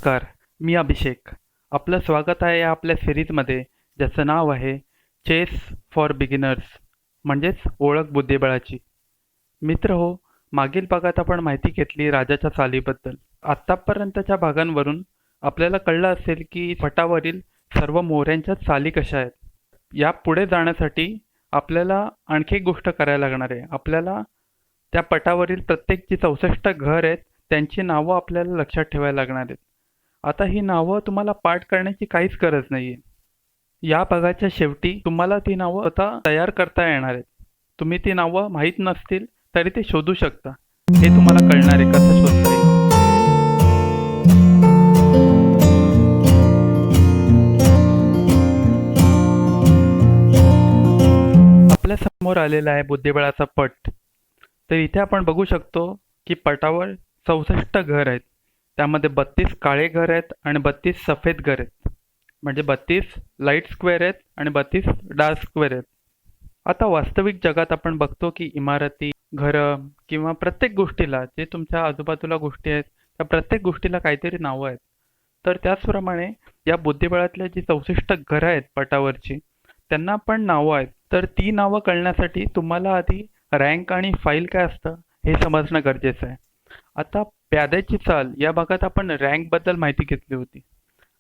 नमस्कार, मी अभिषेक. आपलं स्वागत आहे या आपल्या सिरीजमध्ये, ज्याचं नाव आहे चेस फॉर बिगिनर्स, म्हणजेच ओळख बुद्धिबळाची. मित्र हो, मागील भागात आपण माहिती घेतली राजाच्या चालीबद्दल. आत्तापर्यंतच्या भागांवरून आपल्याला कळलं असेल की पटावरील सर्व मोहऱ्यांच्या चाली कशा आहेत. या पुढे जाण्यासाठी आपल्याला आणखी एक गोष्ट करायला लागणार आहे. आपल्याला त्या पटावरील प्रत्येक जी 64 घर आहेत त्यांची नावं आपल्याला लक्षात ठेवायला लागणार आहेत. आता ही नावं तुम्हाला पाठ करण्याची काहीच गरज नाहीये. या भागाच्या शेवटी तुम्हाला ती नावं आता तयार करता येणार आहेत. तुम्ही ती नावं माहीत नसतील तरी ते शोधू शकता. हे तुम्हाला कळणार आहे कसं शोधता येईल. आपल्या समोर आलेला आहे बुद्धिबळाचा पट. तर इथे आपण बघू शकतो की पटावर 64 घर आहेत. त्यामध्ये 32 काळे घर आहेत आणि 32 सफेद घर आहेत. म्हणजे 32 लाईट स्क्वेअर आहेत आणि 32 डार्क स्क्वेअर आहेत. आता वास्तविक जगात आपण बघतो की इमारती, घरं किंवा प्रत्येक गोष्टीला, जे तुमच्या आजूबाजूला गोष्टी आहेत त्या प्रत्येक गोष्टीला काहीतरी नावं आहेत. तर त्याचप्रमाणे या बुद्धिबळातल्या जी 64 घरं आहेत पटावरची, त्यांना पण नावं आहेत. तर ती नावं कळण्यासाठी तुम्हाला आधी रँक आणि फाईल काय असतं हे समजणं गरजेचं आहे. आता प्याद्याची चाल या भागात आपण रँक बद्दल माहिती घेतली होती.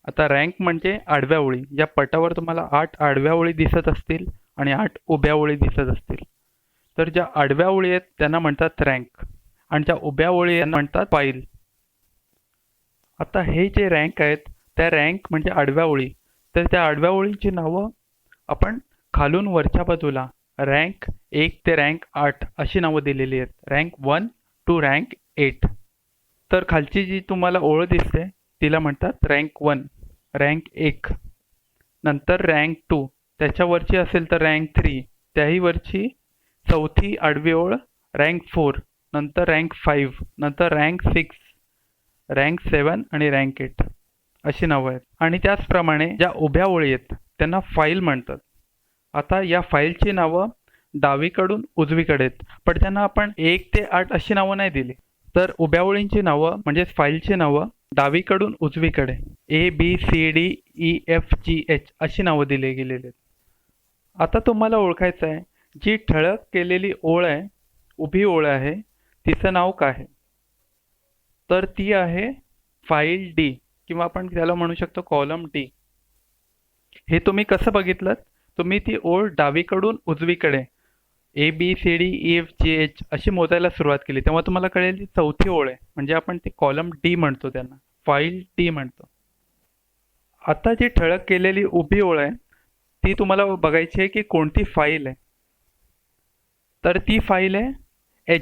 आता रँक म्हणजे आडव्या ओळी. या पटावर तुम्हाला 8 आडव्या ओळी दिसत असतील आणि 8 उभ्या ओळी दिसत असतील. तर ज्या आडव्या ओळी आहेत त्यांना म्हणतात रँक आणि ज्या उभ्या ओळी यांना म्हणतात फाईल. आता हे जे रँक आहेत त्या रँक म्हणजे आडव्या ओळी. तर त्या आडव्या ओळींची नावं आपण खालून वरच्या बाजूला रँक 1 ते रँक 8 अशी नावं दिलेली आहेत. Rank 1 to rank 8. तर खालची जी तुम्हाला ओळ दिसते तिला म्हणतात रँक 1, रँक 1. नंतर रँक 2, त्याच्यावरची असेल तर रँक 3, त्याही वरची चौथी आडवी ओळ रँक 4, नंतर रँक 5, नंतर रँक 6, रँक 7 आणि रँक 8 अशी नावं आहेत. आणि त्याचप्रमाणे ज्या उभ्या ओळी आहेत त्यांना फाईल म्हणतात. आता या फाईलची नावं डावीकडून उजवीकडे आहेत, पण त्यांना आपण 1 ते 8 अशी नावं नाही दिली. तर उभ्या ओळींची नावं म्हणजेच फाईलची नावं डावीकडून उजवीकडे ABCDEFGH अशी नावं दिली गेलेली आहेत. आता तुम्हाला ओळखायचं आहे जी ठळक केलेली ओळ आहे, उभी ओळ आहे, तिचं नाव काय आहे. तर ती आहे फाईल D किंवा आपण त्याला म्हणू शकतो कॉलम D. हे तुम्ही कसं बघितलं? तुम्ही ती ओळ डावीकडून उजवीकडे ABCDEFGH अशी मोजायला सुरुवात केली तेव्हा तुम्हाला कळेल ती चौथी ओळ आहे. म्हणजे आपण ती कॉलम D म्हणतो, त्यांना फाईल D म्हणतो. आता जी ठळक केलेली उभी ओळ आहे ती तुम्हाला बघायची आहे की कोणती फाईल आहे. तर ती फाईल आहे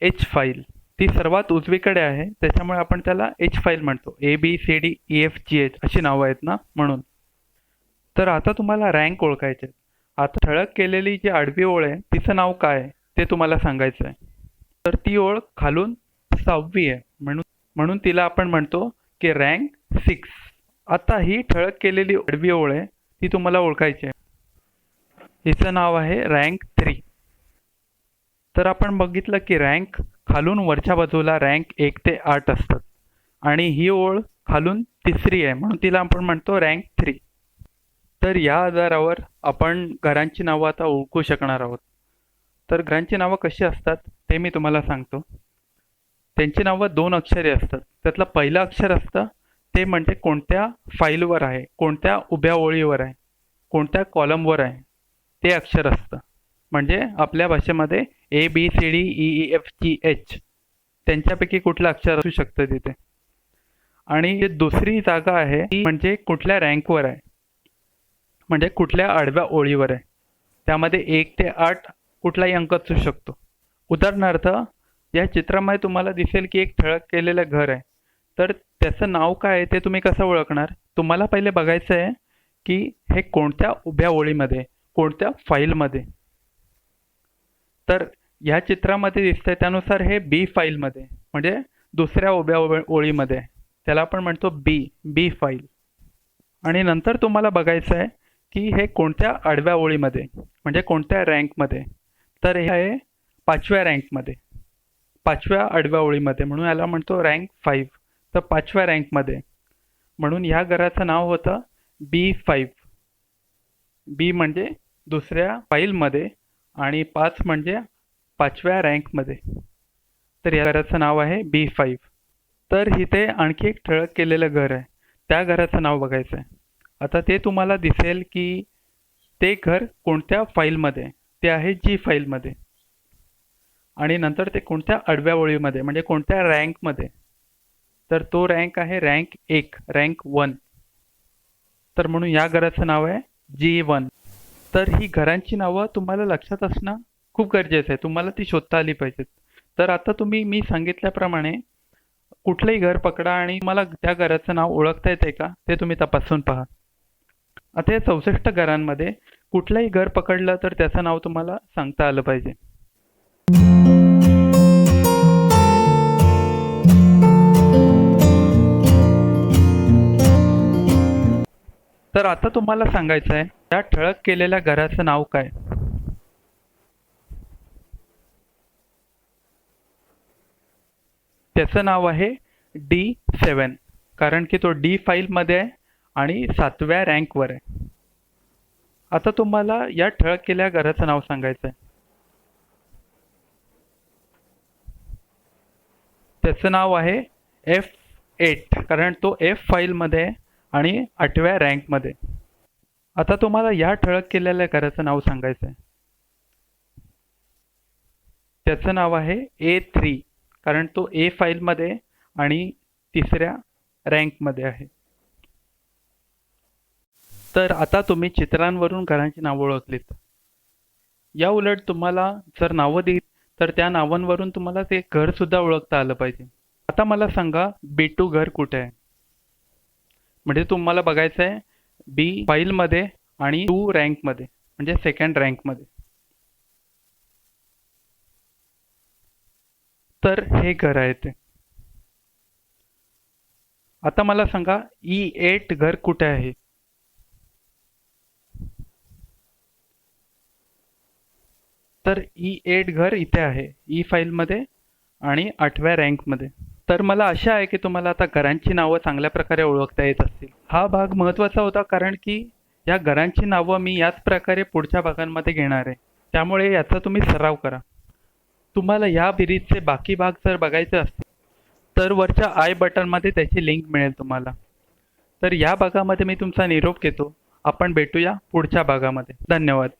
H फाईल. ती सर्वात उजवीकडे आहे त्याच्यामुळे आपण त्याला H फाईल म्हणतो. ABCDEFGH अशी नावं आहेत ना, म्हणून. तर आता तुम्हाला रँक ओळखायचे. आता ठळक केलेली जी आडवी ओळ आहे तिचं नाव काय आहे ते तुम्हाला सांगायचं आहे. तर ती ओळ खालून 6वी आहे, म्हणून तिला आपण म्हणतो की रँक 6. आता ही ठळक केलेली आडवी ओळ आहे ती तुम्हाला ओळखायची आहे. हिचं नाव आहे रँक 3. तर आपण बघितलं की रँक खालून वरच्या बाजूला रँक 1 ते 8 असतात आणि ही ओळ खालून 3री आहे म्हणून तिला आपण म्हणतो रँक 3. तर या आधारावर आपण घरांची नावं आता ओळखू शकणार आहोत. तर घरांची नावं कशी असतात ते मी तुम्हाला सांगतो. त्यांची नावं 2 अक्षरी असतात. त्यातलं पहिलं अक्षर असतं ते म्हणजे कोणत्या फाईलवर आहे, कोणत्या उभ्या ओळीवर आहे, कोणत्या कॉलमवर आहे ते अक्षर असतं. म्हणजे आपल्या भाषेमध्ये ABCDEFGH त्यांच्यापैकी कुठलं अक्षर असू शकतं तिथे. आणि दुसरी जागा आहे ती म्हणजे कुठल्या रँकवर आहे, म्हणजे कुठल्या आडव्या ओळीवर आहे. त्यामध्ये 1 ते 8 कुठलाही अंक असू शकतो. उदाहरणार्थ या चित्रामध्ये तुम्हाला दिसेल की एक ठळक केलेलं घर आहे. तर त्याचं नाव काय आहे ते तुम्ही कसं ओळखणार? तुम्हाला पहिले बघायचं आहे की हे कोणत्या उभ्या ओळीमध्ये, कोणत्या फाईलमध्ये. तर या चित्रामध्ये दिसतंय त्यानुसार हे B फाईलमध्ये, म्हणजे दुसऱ्या उभ्या ओळीमध्ये. त्याला आपण म्हणतो B फाईल. आणि नंतर तुम्हाला बघायचं आहे की हे कोणत्या आडव्या ओळीमध्ये, म्हणजे कोणत्या रँकमध्ये. तर हे आहे 5व्या रँकमध्ये, 5व्या आडव्या ओळीमध्ये, म्हणून याला म्हणतो रँक 5. तर 5व्या रँकमध्ये. म्हणून ह्या घराचं नाव होतं B5. बी म्हणजे दुसऱ्या फाईलमध्ये आणि 5 म्हणजे 5व्या रँकमध्ये. तर या घराचं नाव आहे B5. तर इथे आणखी एक ठळक केलेलं घर आहे, त्या घराचं नाव बघायचं आहे. आता ते तुम्हाला दिसेल की ते घर कोणत्या फाईलमध्ये आहे. ते आहे G फाईलमध्ये. आणि नंतर ते कोणत्या आडव्या ओळीमध्ये म्हणजे कोणत्या रँकमध्ये, तर तो रँक आहे रँक 1, रँक 1. तर म्हणून या घराचं नाव आहे G1. तर ही घरांची नावं तुम्हाला लक्षात असणं खूप गरजेचं आहे, तुम्हाला ती शोधता आली पाहिजेत. तर आता तुम्ही मी सांगितल्याप्रमाणे कुठलंही घर पकडा आणि तुम्हाला त्या घराचं नाव ओळखता येते का ते तुम्ही तपासून पहा. आता या 64 घरांमध्ये कुठलंही घर पकडलं तर त्याचं नाव तुम्हाला सांगता आलं पाहिजे. तर आता तुम्हाला सांगायचं आहे त्या ठळक केलेल्या घराचं नाव काय. त्याचं नाव आहे D7, कारण की तो D फाईलमध्ये आहे आणि 7व्या रँकवर आहे. आता तुम्हाला या ठळक केलेल्या घराचं नाव सांगायचं आहे. त्याचं नाव आहे F8, कारण तो F फाईलमध्ये आहे आणि 8व्या रँकमध्ये. आता तुम्हाला या ठळक केलेल्या घराचं नाव सांगायचं आहे. त्याचं नाव आहे A3, कारण तो A फाईलमध्ये आणि 3ऱ्या रँकमध्ये आहे. तर आता तुम्ही चित्रांवरून घरांची नावं ओळखलीत. या उलट तुम्हाला जर नावं दिली तर त्या नावांवरून तुम्हाला ते घर सुद्धा ओळखता आलं पाहिजे. आता मला सांगा B2 घर कुठे आहे. म्हणजे तुम्हाला बघायचं आहे B फाईलमध्ये आणि 2 रँकमध्ये म्हणजे 2nd रँकमध्ये. तर हे घर आहे ते. आता मला सांगा E8 घर कुठे आहे. तर E8 घर इथे आहे, E फाईलमध्ये आणि 8व्या रँकमध्ये. तर मला आशा आहे की तुम्हाला आता घरांची नावं चांगल्या प्रकारे ओळखता येत असतील. हा भाग महत्त्वाचा होता कारण की या घरांची नावं मी याच प्रकारे पुढच्या भागांमध्ये घेणार आहे. त्यामुळे याचा तुम्ही सराव करा. तुम्हाला या सिरीजचे बाकी भाग जर बघायचे असतील तर वरच्या आय बटनमध्ये त्याची लिंक मिळेल तुम्हाला. तर या भागामध्ये मी तुमचा निरोप घेतो. आपण भेटूया पुढच्या भागामध्ये. धन्यवाद.